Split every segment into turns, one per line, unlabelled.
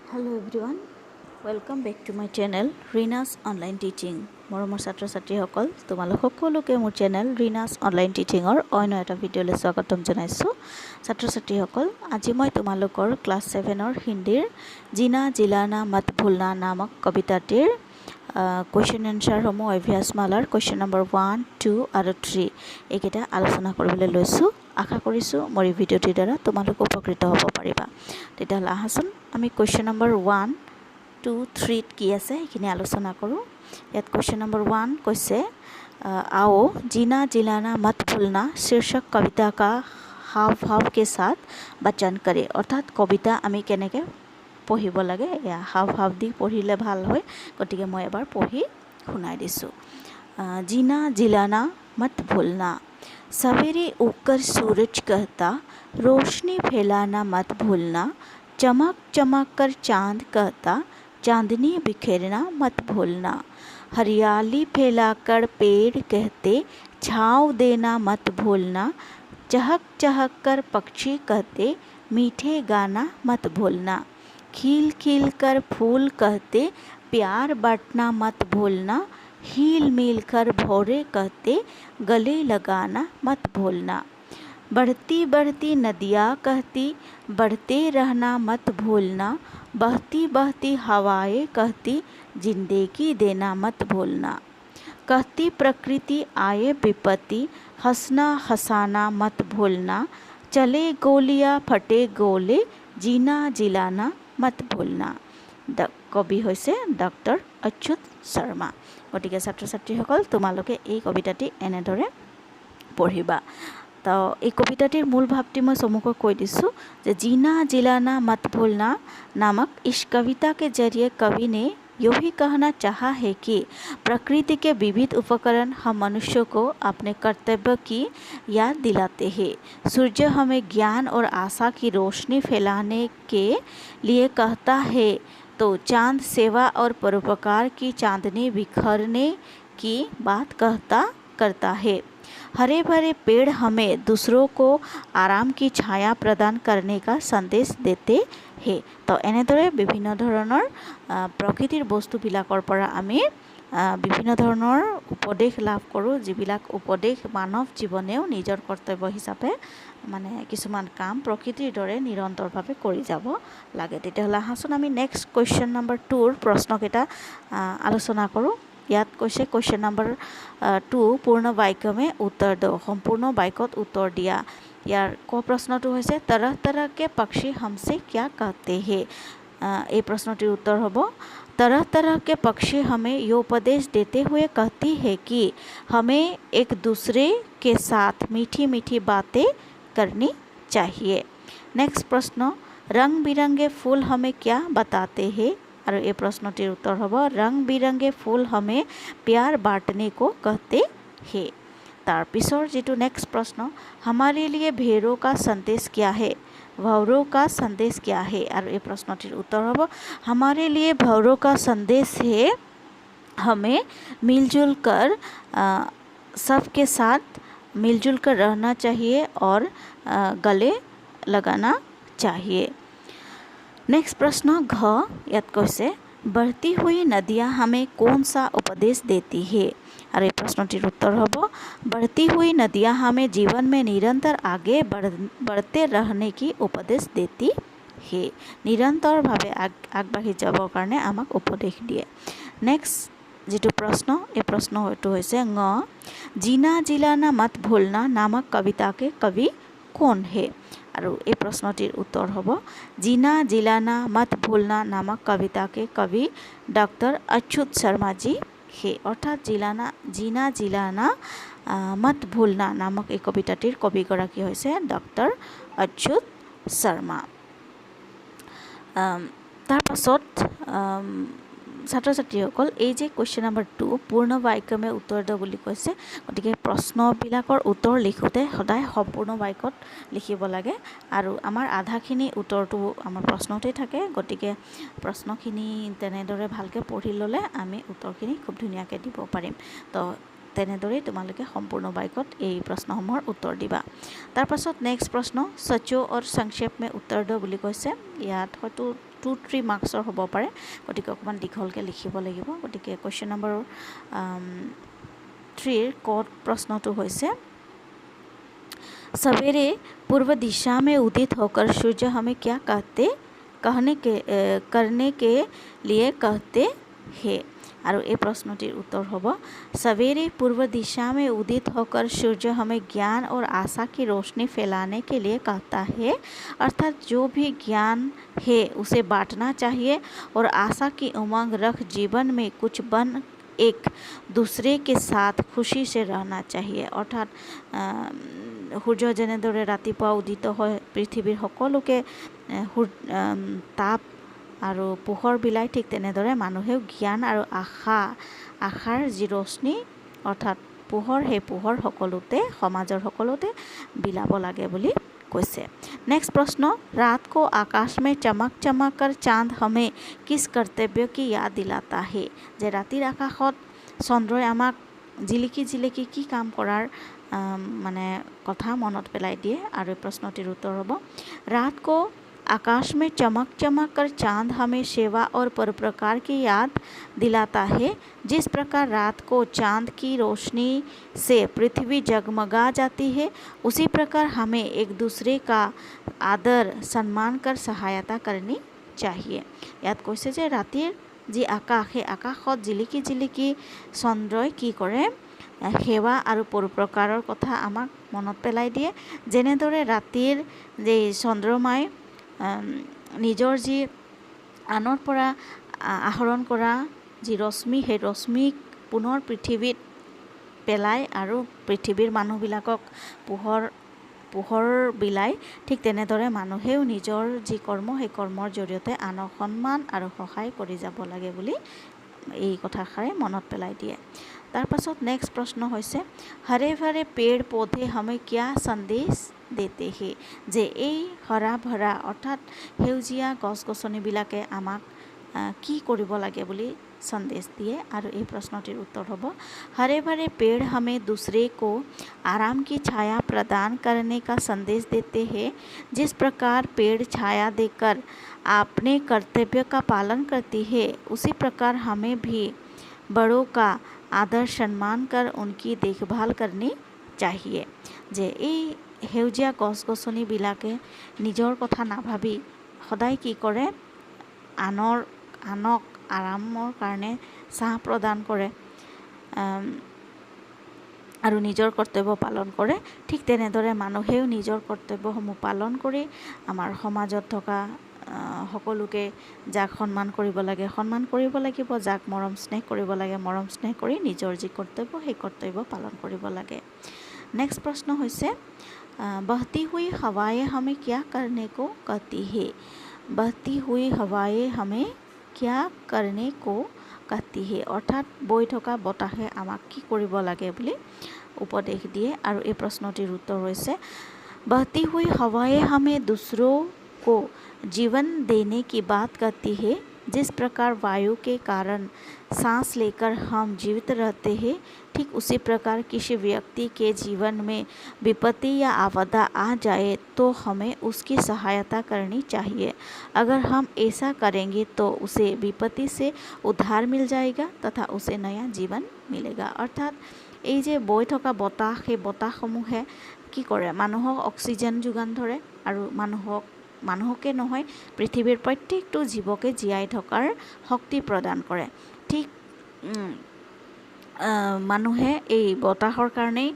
Hello everyone, welcome back to my channel Rina's Online Teaching. মৰমৰ ছাত্ৰ ছাত্ৰীসকল তোমালোক সকলোকে মোৰ চেনেল ৰিনাছ অনলাইন টিচিঙৰ অন্য এটা ভিডিঅ'লৈ স্বাগতম জনাইছোঁ। ছাত্ৰ ছাত্ৰীসকল আজি মই তোমালোকৰ ক্লাছ 7ৰ হিন্দীৰ জিনা জিলানা মত ভুলনা নামক কবিতাটিৰ কুৱেশ্যন এনচাৰসমূহ অভ্যাসমালাৰ কুৱেশ্যন নম্বৰ 1, 2 আৰু 3 এইকেইটা আলোচনা কৰিবলৈ লৈছোঁ। আশা কৰিছোঁ মোৰ এই ভিডিঅ'টিৰ দ্বাৰা তোমালোক উপকৃত হ'ব পাৰিবা। তেতিয়াহ'লে আহাচোন আমি কুৱেশ্যন নম্বৰ 1, 2, 3 কি আছে সেইখিনি আলোচনা কৰোঁ। ইয়াত কুৱেশ্যন নম্বৰ 1 কৈছে आओ जीना जिलाना मत भूलना शीर्षक कविता का हाव भाव के साथ बचन करे। अर्थात कविता आमी केनेके पढ़िब लागे या हाव भाव दी पढ़िले ভাল হয়, गतिके मैं एबार पढ़ि शुनाई दिसु। जीना जिलाना मत भूलना। सवेरे उगकर सूरज कहता रोशनी फैलाना मत भूलना। चमक चमक कर चांद कहता चांदनी बिखेरना मत भूलना। हरियाली फैलाकर पेड़ कहते छाँव देना मत भूलना। चहक चहक कर पक्षी कहते मीठे गाना मत भूलना। खिल खिल कर फूल कहते प्यार बांटना मत भूलना। हिल मिल कर भौरे कहते गले लगाना मत भूलना। बढ़ती बढ़ती नदियाँ कहती बढ़ते रहना मत भूलना। बहती बहती हवाएं कहती जिंदगी देना मत भूलना। कहती प्रकृति आए विपत्ति हंसना हंसाना मत भूलना। चले गोलियाँ फटे गोले जीना जिलाना मत भूलना। कवि হৈছে ডক্টৰ অচ্যুত শৰ্মা। গতিকে ছাত্ৰ ছাত্ৰীসকল তোমালোকে এই কবিতাটি এনেদৰে পঢ়িবা। तो এই কবিতাটিৰ মূল ভাৱটি मैं চমুকৈ কৈ দিছোঁ যে जीना जिलाना मत भूलना नामक इस कविता के जरिए कवि ने यो भी कहना चाहा है कि प्रकृति के विविध उपकरण हम मनुष्यों को अपने कर्तव्य की याद दिलाते हैं। सूर्य हमें ज्ञान और आशा की रोशनी फैलाने के लिए कहता है तो चांद सेवा और परोपकार की चांदनी बिखरने की बात करता है। हरे भरे पेड़ हमें दूसरों को आराम की छाया प्रदान करने का संदेश देते हैं। तो এনেদৰে বিভিন্ন ধৰণৰ প্ৰকৃতিৰ বস্তুবিলাকৰ পৰা আমি বিভিন্ন ধৰণৰ উপদেশ লাভ কৰোঁ, যিবিলাক উপদেশ মানৱ জীৱনেও নিজৰ কৰ্তব্য হিচাপে মানে কিছুমান কাম প্ৰকৃতিৰ দৰে নিৰন্তৰভাৱে কৰি যাব লাগে। তেতিয়াহ'লে আহাচোন আমি নেক্সট কুৱেশ্যন নম্বৰ 2ৰ প্ৰশ্নকেইটা আলোচনা কৰোঁ। ইয়াত কৈছে কুৱেশ্যন নম্বৰ 2 পূৰ্ণ বাক্যমে উত্তৰ দো। সম্পূৰ্ণ বাক্যত উত্তৰ দিয়া। ইয়াৰ প্ৰশ্নটো হৈছে तरह तरह के पक्षी हमसे क्या कहते हैं। এই প্ৰশ্নটিৰ উত্তৰ হ'ব तरह तरह के पक्षी हमें ये उपदेश देते हुए कहती है कि हमें एक दूसरे के साथ मीठी मीठी बातें करनी चाहिए। नेक्स्ट प्रश्न रंग बिरंगे फूल हमें क्या बताते हैं। और ये प्रश्नটির उत्तर होगा रंग बिरंगे फूल हमें प्यार बांटने को कहते हैं। तार पिछर जीटू नेक्स्ट प्रश्न हमारे लिए भेड़ों का संदेश क्या है। भौरों का संदेश क्या है। और ये प्रश्नটির उत्तर होगा हमारे लिए भौरों का संदेश है हमें मिलजुल कर सबके साथ मिलजुल कर रहना चाहिए और गले लगाना चाहिए। नेक्स्ट प्रश्न घ यात कैसे बढ़ती हुई नदियाँ हमें कौन सा उपदेश देती है। और ये प्रश्नটির उत्तर होगा बढ़ती हुई नदियाँ हमें जीवन में निरंतर आगे बढ़ते रहने की उपदेश देती है। निरंतर भावे आगबाढ़ी जाবৰ কাৰণে আমাক উপদেশ দিয়ে। नेक्स्ट जीटू प्रश्न ये प्रश्न हयतो হৈছে ङ जीना जिलाना मत भूलना नामक कविता के कवि कौन है। और ये प्रश्नটির उत्तर होगा जीना जिलाना मत भूलना नामक कविता के कवि डॉक्टर अच्युत शर्मा जी है। अर्थात जीना जिलाना मत भूलना नामक এই কবিতাটির কবিগৰাকী হৈছে ডক্টৰ অচ্যুত শৰ্মা। তাৰ পাছত ছাত্ৰ ছাত্ৰীসকল এই যে কুৱেশ্যন নম্বৰ 2 পূৰ্ণ বাক্যমে উত্তৰ দ বুলি কৈছে, গতিকে প্ৰশ্নবিলাকৰ উত্তৰ লিখোঁতে সদায় সম্পূৰ্ণ বাক্যত লিখিব লাগে। আৰু আমাৰ আধাখিনি উত্তৰটো আমাৰ প্ৰশ্নতেই থাকে, গতিকে প্ৰশ্নখিনি তেনেদৰে ভালকৈ পঢ়ি ল'লে আমি উত্তৰখিনি খুব ধুনীয়াকৈ দিব পাৰিম। তো তেনেদৰেই তোমালোকে সম্পূৰ্ণ বাক্যত এই প্ৰশ্নসমূহৰ উত্তৰ দিবা। তাৰ পাছত নেক্সট প্ৰশ্ন সচো আৰু সংক্ষেপ মে উত্তৰ দ বুলি কৈছে। ইয়াত হয়তো 2-3 মাৰ্কছৰ হ'ব পাৰে, গতিকে অকণমান দীঘলকৈ লিখিব লাগিব। গতিকে কুৱেশ্যন নম্বৰ 3 ক'ত প্ৰশ্নটো হৈছে सवेरे पूर्व दिशा में उदित होकर सूर्य हमें क्या करने के लिए कहते हैं। और ये प्रश्नটির उत्तर होगा सवेरे पूर्व दिशा में उदित होकर सूर्य हमें ज्ञान और आशा की रोशनी फैलाने के लिए कहता है। अर्थात जो भी ज्ञान है उसे बांटना चाहिए और आशा की उमंग रख जीवन में कुछ बन एक दूसरे के साथ खुशी से रहना चाहिए। अर्थात সূৰ্য যেনেদৰে ৰাতিপুৱা উদিত হয় পৃথিৱীৰ সকলোকে তাপ আৰু পোহৰ বিলাই, ঠিক তেনেদৰে মানুহেও জ্ঞান আৰু আশাৰ যি ৰশ্মি অৰ্থাৎ পোহৰ, সেই পোহৰ সকলোতে সমাজৰ সকলোতে বিলাব লাগে বুলি কৈছে। नेक्स्ट प्रश्न रात को आकाश में चमक चमक कर चांद हमें किस कर्तव्य की याद दिलाता है। যে ৰাতিৰ আকাশত চন্দ্ৰই আমাক জিলিকি জিলিকি কি কাম কৰাৰ মানে কথা মনত পেলাই দিয়ে। আৰু এই প্ৰশ্নটিৰ উত্তৰ হ'ব रात को आकाश में चमक चमक कर चांद हमें सेवा और परोपकार की याद दिलाता है। जिस प्रकार रात को चांद की रोशनी से पृथ्वी जगमगा जाती है, उसी प्रकार हमें एक दूसरे का आदर सम्मान कर सहायता करनी चाहिए। याद কৈছে যে ৰাতিৰ যি আকাশ, সেই আকাশত জিলিকি জিলিকি চন্দ্ৰই কি কৰে সেৱা আৰু পৰোপকাৰৰ কথা আমাক মনত পেলাই দিয়ে। যেনেদৰে ৰাতিৰ যে চন্দ্ৰমাই নিজৰ যি আনৰ পৰা আহৰণ কৰা যি ৰশ্মি, সেই ৰশ্মিক পুনৰ পৃথিৱীত পেলাই আৰু পৃথিৱীৰ মানুহবিলাকক পোহৰ বিলাই, ঠিক তেনেদৰে মানুহেও নিজৰ যি কৰ্ম, সেই কৰ্মৰ জৰিয়তে আনক সন্মান আৰু সহায় কৰি যাব লাগে বুলি এই কথাষাৰে মনত পেলাই দিয়ে। তাৰ পাছত নেক্সট প্ৰশ্ন হৈছে हरे भरे पेड़ पौधे हमें क्या संदेश देते हैं। যে এই হৰা ভৰা অৰ্থাৎ সেউজীয়া গছ গছনিবিলাকে আমাক কি কৰিব লাগে বুলি संदेश दिए। और ये प्रश्नটির उत्तर होब हरे भरे पेड़ हमें दूसरे को आराम की छाया प्रदान करने का संदेश देते हैं। जिस प्रकार पेड़ छाया देकर अपने कर्तव्य का पालन करती है, उसी प्रकार हमें भी बड़ों का आदर सम्मान कर उनकी देखभाल करनी चाहिए। যে এই সেউজীয়া গছ গছনিবিলাকে নিজৰ কথা নাভাবি সদায় কি কৰে আনক আৰামৰ কাৰণে ছাঁ প্ৰদান কৰে আৰু নিজৰ কৰ্তব্য পালন কৰে। ঠিক তেনেদৰে মানুহেও নিজৰ কৰ্তব্যসমূহ পালন কৰি আমাৰ সমাজত থকা সকলোকে যাক সন্মান কৰিব লাগে সন্মান কৰিব লাগিব, যাক মৰম স্নেহ কৰিব লাগে মৰম স্নেহ কৰি নিজৰ যি কৰ্তব্য সেই কৰ্তব্য পালন কৰিব লাগে। নেক্সট প্ৰশ্ন হৈছে बहती हुई हवाएं हमें क्या करने को कहती है। बहती हुई हवाएं हमें क्या करने को कहती है। অৰ্থাৎ বৈ থকা বতাহে আমাক কি কৰিব লাগে বুলি উপদেশ দিয়ে। আৰু এই প্ৰশ্নটিৰ উত্তৰ হৈছে बहती हुई हवाएं हमें दूसरों को जीवन देने की बात कहती है। जिस प्रकार वायु के कारण सांस लेकर हम जीवित रहते हैं, ठीक उसी प्रकार किसी व्यक्ति के जीवन में विपत्ति या आपदा आ जाए तो हमें उसकी सहायता करनी चाहिए। अगर हम ऐसा करेंगे तो उसे विपत्ति से उद्धार मिल जाएगा तथा उसे नया जीवन मिलेगा। अर्थात এই যে বৈ থকা বতাহ, সেই বতাহসমূহে কি কৰে মানুহক অক্সিজেন যোগান ধৰে আৰু মানুহকে নহয় পৃথিৱীৰ প্ৰত্যেকটো জীৱকে জীয়াই থকাৰ শক্তি প্ৰদান কৰে। ঠিক মানুহে এই বতাহৰ কাৰণেই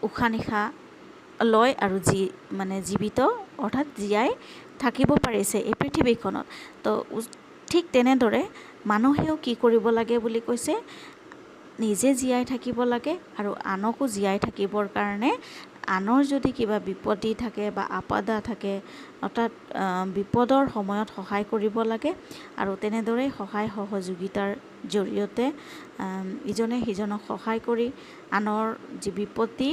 উশাহ নিশাহ লয় আৰু জীৱিত অৰ্থাৎ জীয়াই থাকিব পাৰিছে এই পৃথিৱীখনত। তো ঠিক তেনেদৰে মানুহেও কি কৰিব লাগে বুলি কৈছে নিজে জীয়াই থাকিব লাগে আৰু আনকো জীয়াই থাকিবৰ কাৰণে আনৰ যদি কিবা বিপত্তি থাকে বা আপদা থাকে অৰ্থাৎ বিপদৰ সময়ত সহায় কৰিব লাগে। আৰু তেনেদৰে সহায় সহযোগিতাৰ জৰিয়তে ইজনে সিজনক সহায় কৰি আনৰ যি বিপত্তি,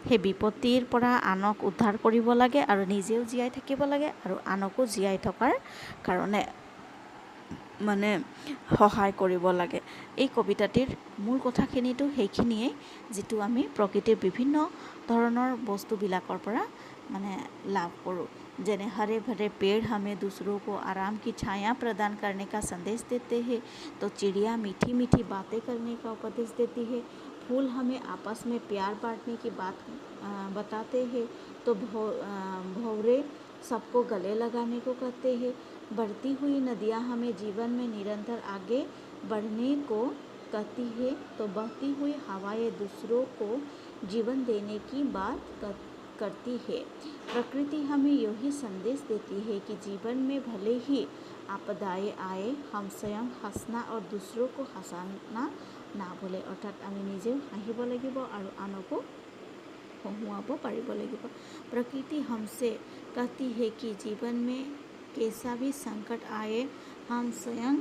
সেই বিপত্তিৰ পৰা আনক উদ্ধাৰ কৰিব লাগে আৰু নিজেও জীয়াই থাকিব লাগে আৰু আনকো জীয়াই থকাৰ কাৰণে মানে সহায় কৰিব লাগে। এই কবিতাটিৰ মূল কথাখিনিতো সেইখিনিয়ে, যিটো আমি প্ৰকৃতিৰ বিভিন্ন ধৰণৰ বস্তুবিলাকৰ পৰা মানে লাভ কৰোঁ। जने हरे भरे पेड़ हमें दूसरों को आराम की छाया प्रदान करने का संदेश देते हैं, तो चिड़िया मीठी मीठी बातें करने का उपदेश देती है। फूल हमें आपस में प्यार बांटने की बात बताते हैं, तो भौरे सबको गले लगाने को कहते हैं। बढ़ती हुई नदियाँ हमें जीवन में निरंतर आगे बढ़ने को कहती है, तो बहती हुई हवाएं दूसरों को जीवन देने की बात करती है। प्रकृति हमें यही संदेश देती है कि जीवन में भले ही आपदाएं आए, हम स्वयं हंसना और दूसरों को हंसाना ना भूले। अर्थात आमी निजेও হাঁহিব লাগিব और आनों को हँसुआब पारिब লাগিব। प्रकृति हमसे कहती है कि जीवन में कैसा भी संकट आए, हम स्वयं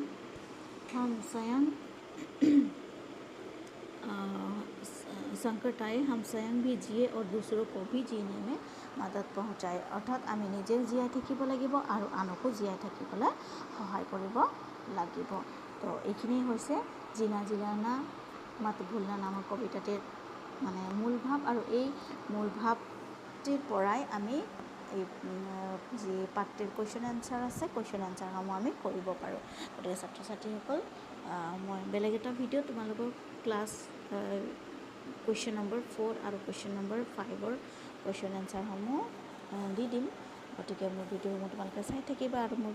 संकट आए हम स्वयं भी जिए और दूसरों को भी जीने में मदद पहुँचाए। अर्थात आमी निजेও জীয়াই থাকিব লাগিব আৰু আনকো জীয়াই থাকিবলৈ সহায় কৰিব লাগিব। তো এইখিনিয়ে হৈছে জিনা জিৰানা মাত ভুলনা নামৰ কবিতাটিৰ মানে মূল ভাৱ, আৰু এই মূল ভাৱটিৰ পৰাই আমি এই যি পাঠটিৰ কুৱেশ্যন এনচাৰ আছে, কুৱেশ্যন এনচাৰসমূহ আমি কৰিব পাৰোঁ। গতিকে ছাত্ৰ ছাত্ৰীসকল, মই বেলেগ এটা ভিডিঅ' তোমালোকৰ ক্লাছ কুৱেশ্যন নম্বৰ 4 আৰু কুৱেশ্যন নম্বৰ 5ৰ কুৱেশ্যন এনচাৰসমূহ দি দিম। গতিকে মোৰ ভিডিঅ'সমূহ তোমালোকে চাই থাকিবা আৰু মোৰ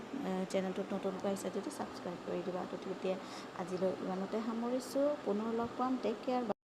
চেনেলটোত নতুনকৈ আহিছে যদি ছাবস্ক্ৰাইব কৰি দিবা। গতিকে আজিলৈ ইমানতে সামৰিছোঁ। পুনৰ লগ পাম। Take care.